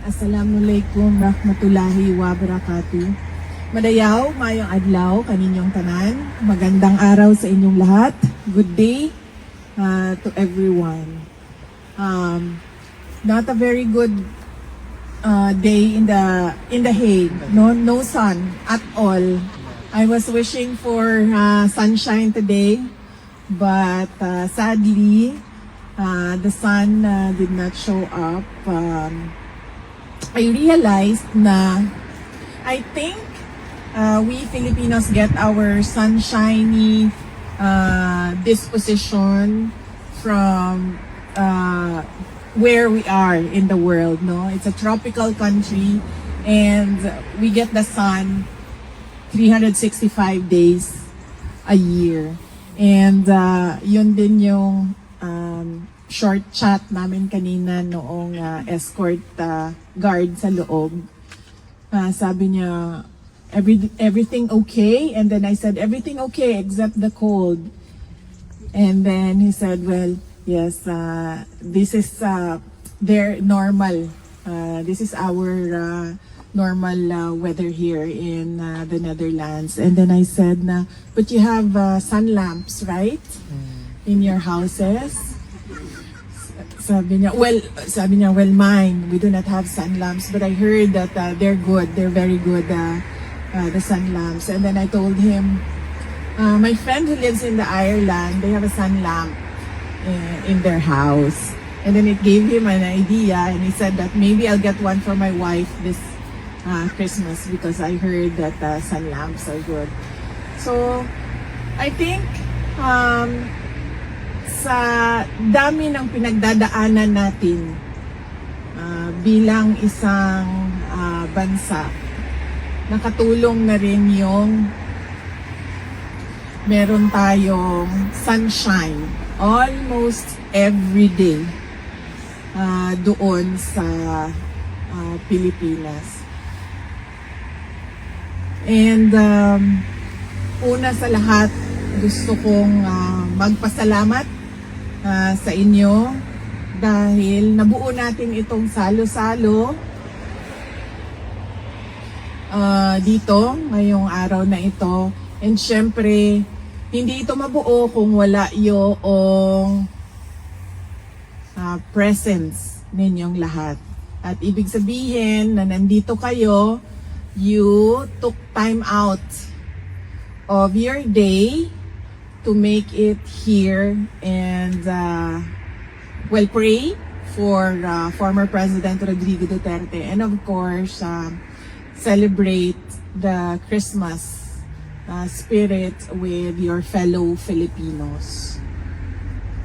Assalamualaikum rahmatullahi wabarakatuh. Madayaw, mayong adlaw kaninyong tanan. Magandang araw sa inyong lahat. Good day to everyone. Not a very good day in the Hague. No sun at all. I was wishing for sunshine today, but sadly the sun did not show up. I realized na I think we Filipinos get our sunshiny disposition from where we are in the world. No, it's a tropical country, and we get the sun 365 days a year. And yun din yung short chat namin kanina noong escort guard sa loob. Sabi niya, everything okay? And then I said, everything okay except the cold. And then he said, well, yes, this is their normal. This is our normal weather here in the Netherlands. And then I said, but you have sun lamps, right? In your houses? Sabi niya, well, mine, we do not have sun lamps, but I heard that they're good, they're very good, the sun lamps. And then I told him, my friend who lives in the Ireland, they have a sun lamp in their house. And then it gave him an idea, and he said that maybe I'll get one for my wife this Christmas because I heard that sun lamps are good. So, I think, sa dami ng pinagdadaanan natin bilang isang bansa, nakatulong na rin yung meron tayong sunshine almost every day doon sa Pilipinas. And una sa lahat, gusto kong magpasalamat sa inyo dahil nabuo natin itong salo-salo dito ngayong araw na ito. And syempre, hindi ito mabuo kung wala yung presence ninyong lahat. At ibig sabihin na nandito kayo, you took time out of your day to make it here and pray for former President Rodrigo Duterte, and of course celebrate the Christmas spirit with your fellow Filipinos.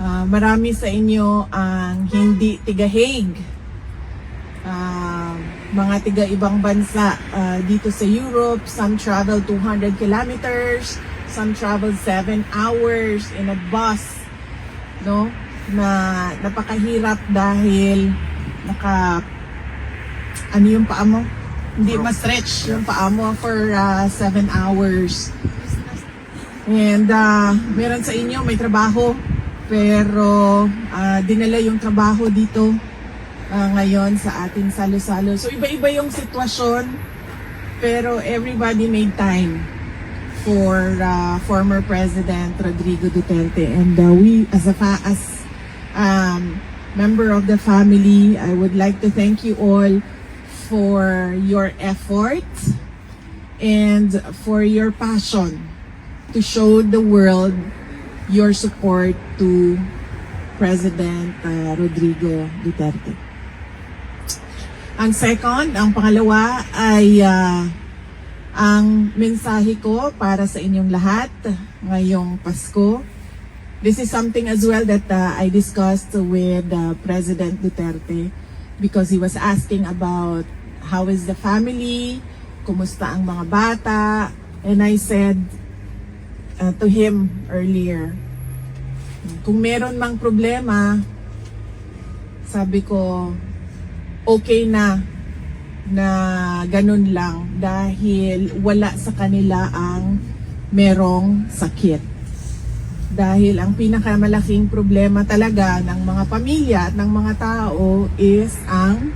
Marami sa inyo ang hindi tiga-Hague, mga tiga ibang bansa dito sa Europe. Some travel 200 kilometers, some travel 7 hours in a bus, no? Na napakahirap dahil ano yung paa mo? Hindi ma-stretch yung paa mo for 7 hours. And meron sa inyo may trabaho, pero dinala yung trabaho dito ngayon sa ating salo-salo. So iba-iba yung sitwasyon, pero everybody made time for former President Rodrigo Duterte, and we as member of the family, I would like to thank you all for your effort and for your passion to show the world your support to President Rodrigo Duterte. Ang pangalawa ay ang mensahe ko para sa inyong lahat ngayong Pasko. This is something as well that I discussed with President Duterte, because he was asking about how is the family, kumusta ang mga bata, and I said to him earlier, kung meron mang problema, sabi ko, okay na ganun lang dahil wala sa kanila ang merong sakit. Dahil ang pinakamalaking problema talaga ng mga pamilya at ng mga tao is ang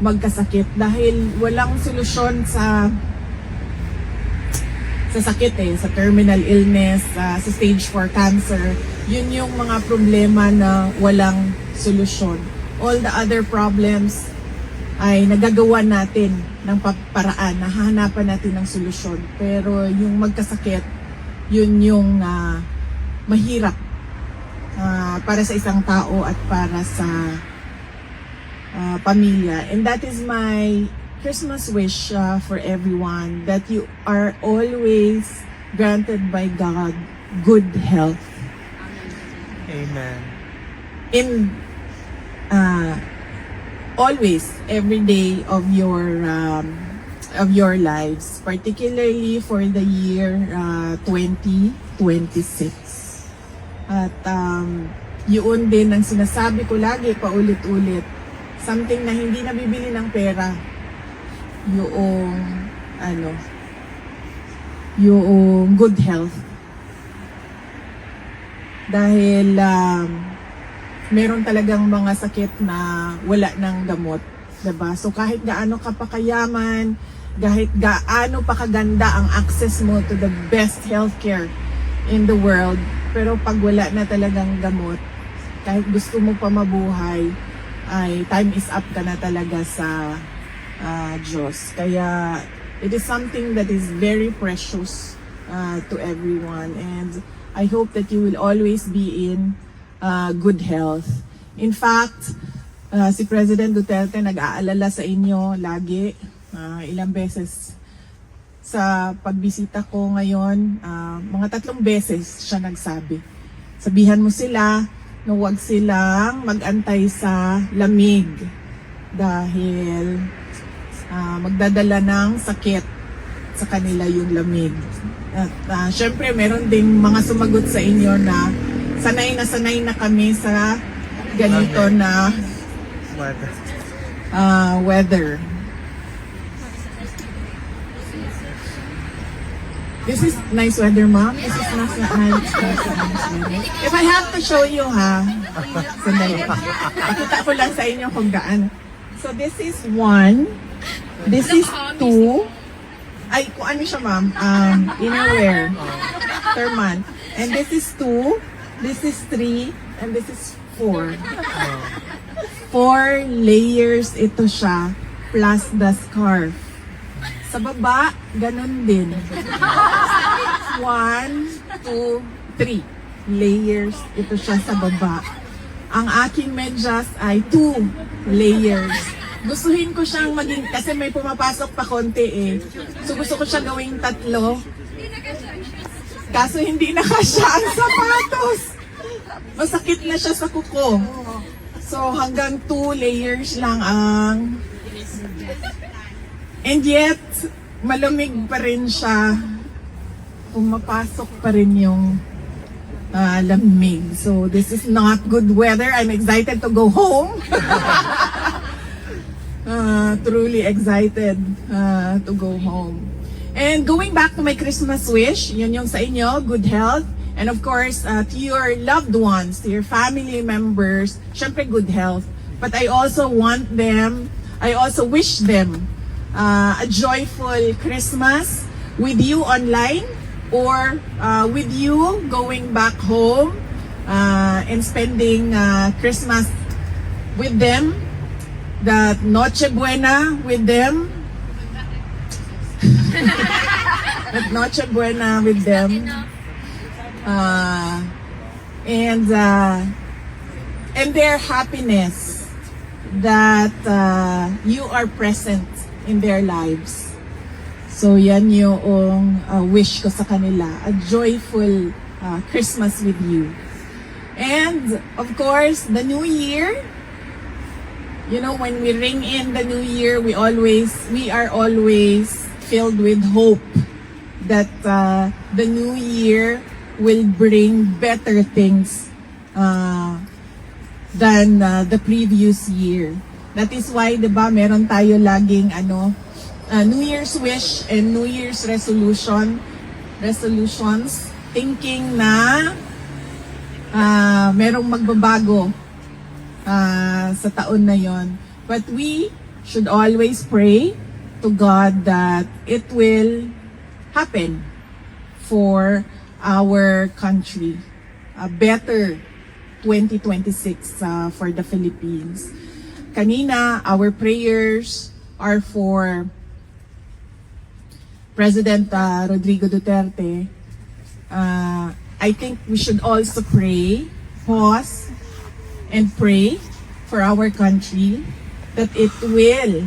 magkasakit dahil walang solusyon sa sakit sa terminal illness, sa stage 4 cancer. Yun yung mga problema na walang solusyon. All the other problems ay nagagawa natin ng paraan, nahahanapan natin ng solusyon. Pero yung magkasakit, yun yung mahirap para sa isang tao at para sa pamilya. And that is my Christmas wish for everyone, that you are always granted by God good health. Amen. In always, every day of your lives, particularly for the year 2026. At yun din ang sinasabi ko lagi, paulit-ulit, something na hindi nabibili ng pera, yung good health. Dahil meron talagang mga sakit na wala ng gamot, diba? So kahit gaano ka pa kayaman, kahit gaano pa kaganda ang access mo to the best healthcare in the world, pero pag wala na talagang gamot, kahit gusto mo pa mabuhay, ay time is up ka na talaga sa Diyos. Kaya it is something that is very precious to everyone, and I hope that you will always be in good health. In fact, si President Duterte nag-aalala sa inyo lagi, ilang beses sa pagbisita ko ngayon, mga 3 beses siya nagsabi. Sabihan mo sila na huwag silang mag-antay sa lamig dahil magdadala ng sakit sa kanila yung lamig. At syempre meron ding mga sumagot sa inyo na sanay na kami sa ganito na weather. This is nice weather, Mom. This is nice weather. If I have to show you, sandali. Pakita ko lang sa inyo kung gaano. So this is 1. This is 2. Ay, kung ano siya, Ma'am? Innerwear. Per month. And this is 2. This is 3. And this is 4. 4 layers ito siya. Plus the scarf. Sa baba, ganun din. 1, 2, 3 layers ito siya sa baba. Ang aking medyas ay 2 layers. Gustuhin ko siyang maging, kasi may pumapasok pa konti So gusto ko siya gawing 3. Kaso hindi na kasya ang sapatos. Masakit na siya sa kuko. So hanggang 2 layers lang ang... And yet, malamig pa rin siya. Pumapasok pa rin yung lamig. So this is not good weather. I'm excited to go home. Truly excited to go home. And going back to my Christmas wish, yun yung sa inyo, good health. And of course, to your loved ones, to your family members, syempre good health. But I also wish them a joyful Christmas with you online or with you going back home and spending Christmas with them. That Noche Buena with them. That Noche Buena with them. And their happiness that you are present in their lives. So yan yung wish ko sa kanila. A joyful Christmas with you. And of course, the New Year. You know, when we ring in the New Year, we are always filled with hope that the New Year will bring better things than the previous year. That is why, diba, meron tayo laging New Year's wish and New Year's resolutions, thinking na merong magbabago sa taon na yon. But we should always pray to God that it will happen for our country. A better 2026 for the Philippines. Kanina, our prayers are for President Rodrigo Duterte. I think we should also pause and pray for our country that it will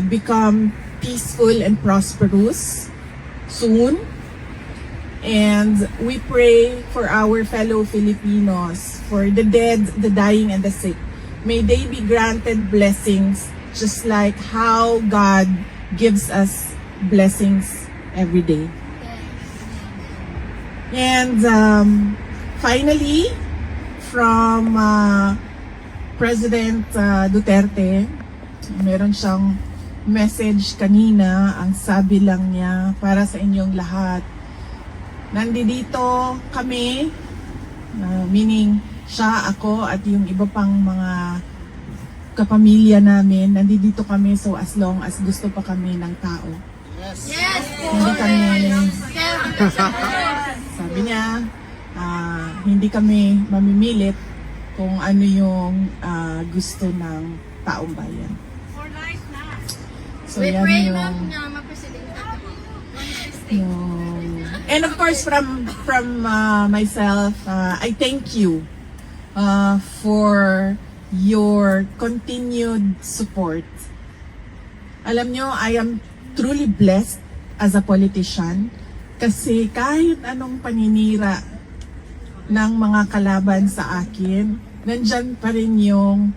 become peaceful and prosperous soon. And we pray for our fellow Filipinos, for the dead, the dying, and the sick. May they be granted blessings just like how God gives us blessings every day. And finally, from President Duterte, meron siyang message kanina. Ang sabi lang niya, para sa inyong lahat, nandito kami, meaning siya, ako, at yung iba pang mga kapamilya namin, nandito kami so as long as gusto pa kami ng tao. Yes! Hindi kami, sabi niya, hindi kami mamimilit kung ano yung gusto ng taong bayan. So We yan pray, yung, ma'am, na ma-presidente ako. yung, and of course from myself, I thank you for your continued support. Alam nyo, I am truly blessed as a politician kasi kahit anong paninira ng mga kalaban sa akin, nandyan pa rin yung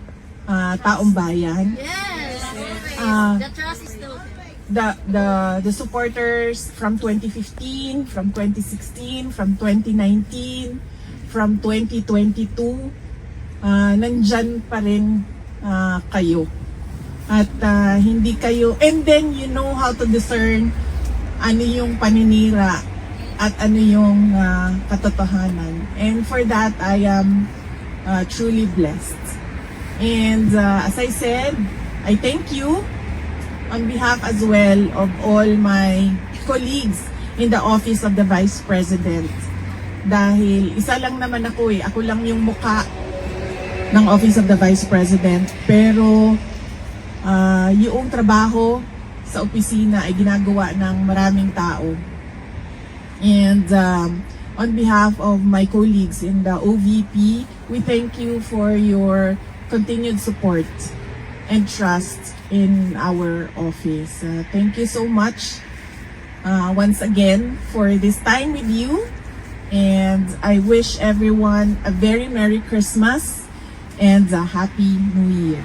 taong bayan. Yes! The trust is still The supporters from 2015, from 2016, from 2019, from 2022, nandyan pa rin kayo. At hindi kayo, and then you know how to discern ano yung paninira at ano yung katotohanan. And for that, I am truly blessed. And as I said, I thank you on behalf as well of all my colleagues in the Office of the Vice President. Dahil isa lang naman ako ako lang yung muka ng Office of the Vice President. Pero yung trabaho sa opisina ay ginagawa ng maraming tao. And on behalf of my colleagues in the OVP, we thank you for your continued support and trust in our office. Thank you so much once again for this time with you, and I wish everyone a very Merry Christmas and a Happy New Year.